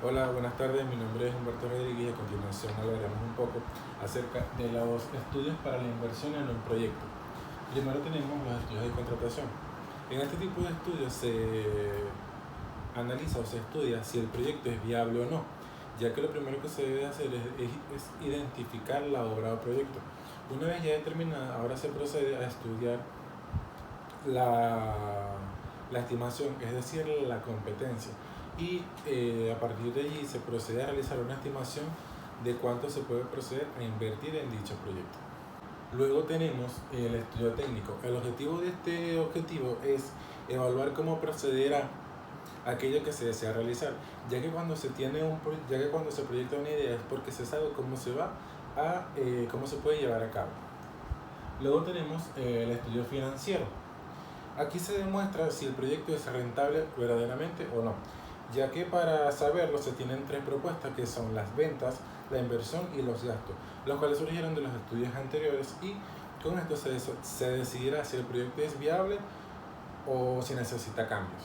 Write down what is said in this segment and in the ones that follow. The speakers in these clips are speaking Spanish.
Hola, buenas tardes. Mi nombre es Humberto Rodríguez y a continuación hablaremos un poco acerca de los estudios para la inversión en un proyecto. Primero tenemos los estudios de contratación. En este tipo de estudios se analiza o se estudia si el proyecto es viable o no, ya que lo primero que se debe hacer es identificar la obra o proyecto. Una vez ya determinada, ahora se procede a estudiar la, la estimación, es decir, la competencia. Y a partir de allí se procede a realizar una estimación de cuánto se puede proceder a invertir en dicho proyecto. Luego tenemos el estudio técnico. El objetivo de este objetivo es evaluar cómo proceder a aquello que se desea realizar, ya que cuando se proyecta una idea es porque se sabe cómo se va a cómo se puede llevar a cabo. Luego tenemos el estudio financiero. Aquí se demuestra si el proyecto es rentable verdaderamente o no, ya que para saberlo se tienen tres propuestas que son las ventas, la inversión y los gastos, los cuales surgieron de los estudios anteriores y con esto se decidirá si el proyecto es viable o si necesita cambios.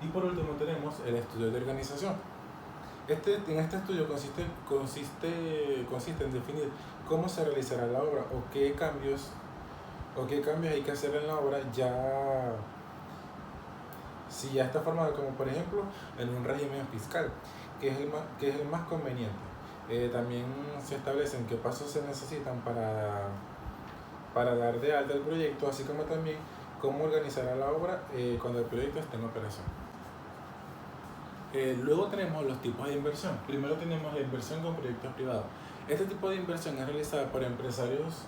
Y por último tenemos el estudio de organización. En este estudio consiste en definir cómo se realizará la obra o qué cambios hay que hacer en la obra si ya está formado, como por ejemplo en un régimen fiscal, que es el más conveniente. También se establecen qué pasos se necesitan para dar de alta el proyecto, así como también cómo organizará la obra cuando el proyecto esté en operación. Luego tenemos los tipos de inversión. Primero tenemos la inversión con proyectos privados. Este tipo de inversión es realizada por empresarios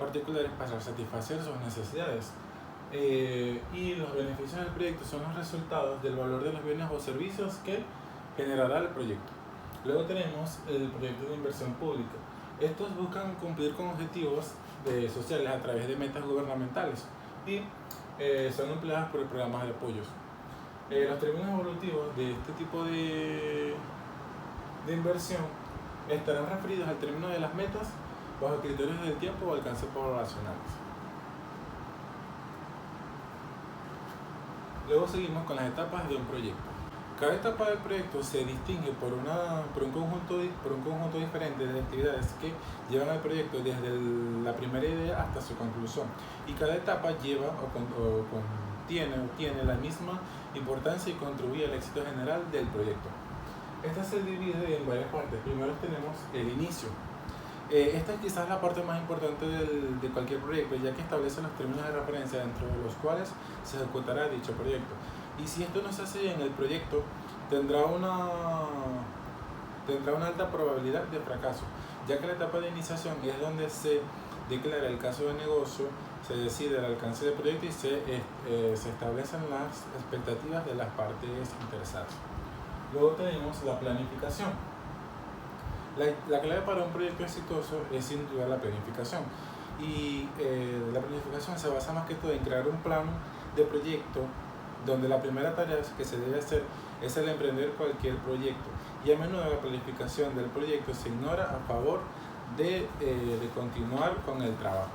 particulares para satisfacer sus necesidades. Y los beneficios del proyecto son los resultados del valor de los bienes o servicios que generará el proyecto. Luego tenemos el proyecto de inversión pública. Estos buscan cumplir con objetivos sociales a través de metas gubernamentales y son empleadas por programas de apoyos. Los términos evolutivos de este tipo de inversión estarán referidos al término de las metas bajo criterios del tiempo o alcance poblacionales. Luego seguimos con las etapas de un proyecto. Cada etapa del proyecto se distingue por un conjunto diferente de actividades que llevan al proyecto desde la primera idea hasta su conclusión. Y cada etapa lleva tiene la misma importancia y contribuye al éxito general del proyecto. Esta se divide en varias partes. Primero tenemos el inicio. Esta es quizás la parte más importante de cualquier proyecto, ya que establece los términos de referencia dentro de los cuales se ejecutará dicho proyecto. Y si esto no se hace bien, el proyecto tendrá una alta probabilidad de fracaso, ya que la etapa de iniciación es donde se declara el caso de negocio, se decide el alcance del proyecto y se establecen las expectativas de las partes interesadas. Luego tenemos la planificación. La clave para un proyecto exitoso es sin duda la planificación. Y la planificación se basa más que todo en crear un plan de proyecto donde la primera tarea que se debe hacer es el emprender cualquier proyecto. Y a menudo la planificación del proyecto se ignora a favor de continuar con el trabajo.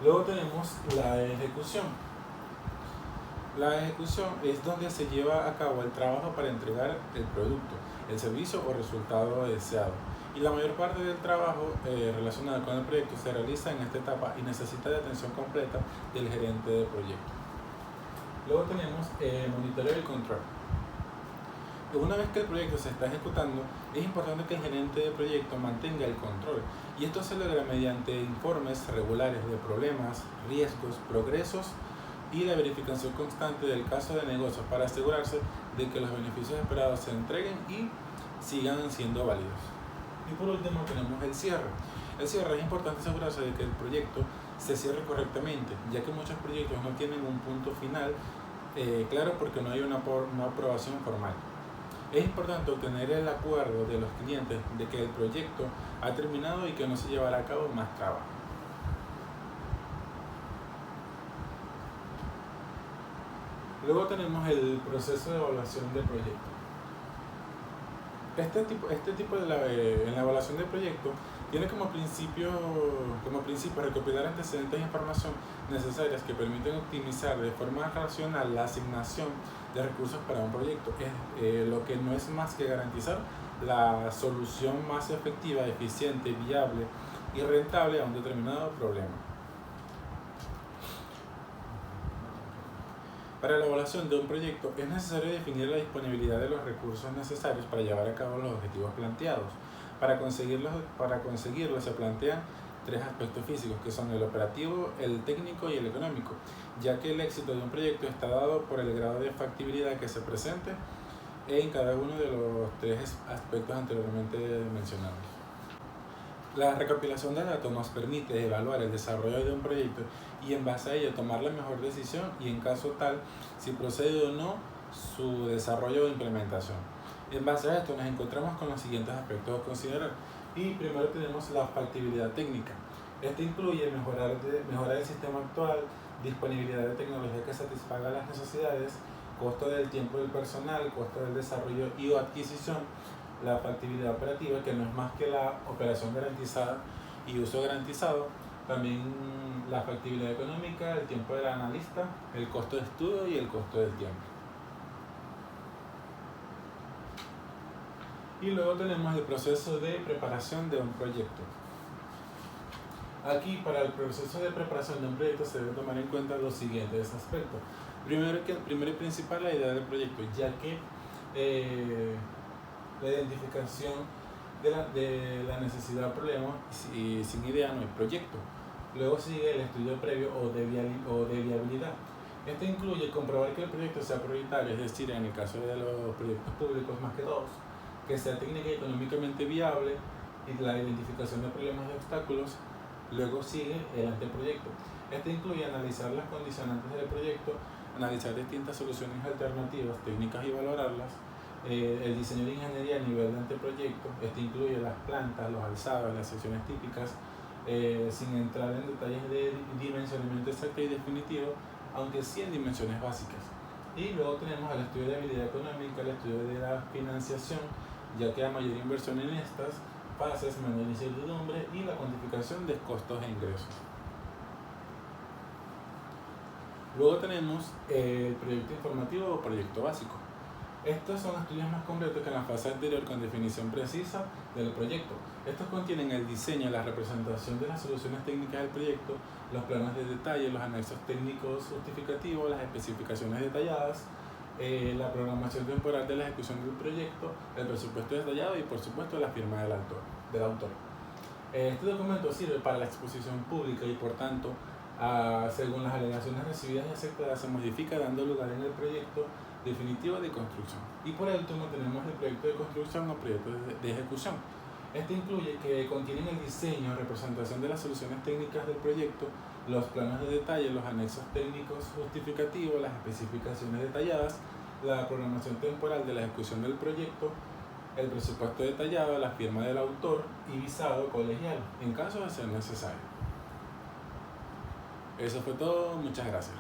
Luego tenemos la ejecución. La ejecución es donde se lleva a cabo el trabajo para entregar el producto, el servicio o resultado deseado. Y la mayor parte del trabajo relacionado con el proyecto se realiza en esta etapa y necesita de atención completa del gerente de proyecto. Luego tenemos monitoreo y control. Una vez que el proyecto se está ejecutando, es importante que el gerente de proyecto mantenga el control. Y esto se logra mediante informes regulares de problemas, riesgos, progresos y la verificación constante del caso de negocios para asegurarse de que los beneficios esperados se entreguen y sigan siendo válidos. Y por último tenemos el cierre. El cierre es importante asegurarse de que el proyecto se cierre correctamente, ya que muchos proyectos no tienen un punto final claro porque no hay una aprobación formal. Es importante obtener el acuerdo de los clientes de que el proyecto ha terminado y que no se llevará a cabo más trabajo. Luego tenemos el proceso de evaluación de proyecto. Este tipo en la evaluación del proyecto tiene como principio recopilar antecedentes e información necesarias que permiten optimizar de forma racional la asignación de recursos para un proyecto, lo que no es más que garantizar la solución más efectiva, eficiente, viable y rentable a un determinado problema. Para la evaluación de un proyecto es necesario definir la disponibilidad de los recursos necesarios para llevar a cabo los objetivos planteados. Para conseguirlo se plantean tres aspectos físicos, que son el operativo, el técnico y el económico, ya que el éxito de un proyecto está dado por el grado de factibilidad que se presente en cada uno de los tres aspectos anteriormente mencionados. La recopilación de datos nos permite evaluar el desarrollo de un proyecto y en base a ello tomar la mejor decisión y en caso tal, si procede o no su desarrollo o implementación. En base a esto nos encontramos con los siguientes aspectos a considerar. Y primero tenemos la factibilidad técnica. Este incluye mejorar el sistema actual, disponibilidad de tecnología que satisfaga las necesidades, costo del tiempo del personal, costo del desarrollo y o adquisición, la factibilidad operativa, que no es más que la operación garantizada y uso garantizado, también la factibilidad económica, el tiempo del analista, el costo de estudio y el costo del tiempo. Y luego tenemos el proceso de preparación de un proyecto. Aquí, para el proceso de preparación de un proyecto se debe tomar en cuenta los siguientes aspectos. Primero y principal, la idea del proyecto, ya que la identificación de la necesidad del problema, y sin idea no hay proyecto. Luego sigue el estudio previo o de viabilidad. Este incluye comprobar que el proyecto sea prioritario, es decir, en el caso de los proyectos públicos más que todos, que sea técnica y económicamente viable, y la identificación de problemas y obstáculos. Luego sigue el anteproyecto. Este incluye analizar las condicionantes del proyecto, analizar distintas soluciones alternativas, técnicas y valorarlas. El diseño de ingeniería a nivel de anteproyecto. Este incluye las plantas, los alzados, las secciones típicas, sin entrar en detalles de dimensionamiento exacto y definitivo, aunque sí en dimensiones básicas. Y luego tenemos el estudio de habilidad económica, el estudio de la financiación, ya que a mayor inversión en estas fases, menor incertidumbre, y la cuantificación de costos e ingresos. Luego tenemos el proyecto informativo o proyecto básico. Estos son estudios más completos que en la fase anterior, con definición precisa del proyecto. Estos contienen el diseño, la representación de las soluciones técnicas del proyecto, los planos de detalle, los anexos técnicos justificativos, las especificaciones detalladas, la programación temporal de la ejecución del proyecto, el presupuesto detallado y por supuesto la firma del autor. Este documento sirve para la exposición pública y por tanto, según las alegaciones recibidas y aceptadas, se modifica dando lugar en el proyecto definitivo de construcción. Y por último tenemos el proyecto de construcción o proyecto de ejecución. Este incluye que contienen el diseño, representación de las soluciones técnicas del proyecto, los planos de detalle, los anexos técnicos justificativos, las especificaciones detalladas, la programación temporal de la ejecución del proyecto, el presupuesto detallado, la firma del autor y visado colegial, en caso de ser necesario. Eso fue todo, muchas gracias.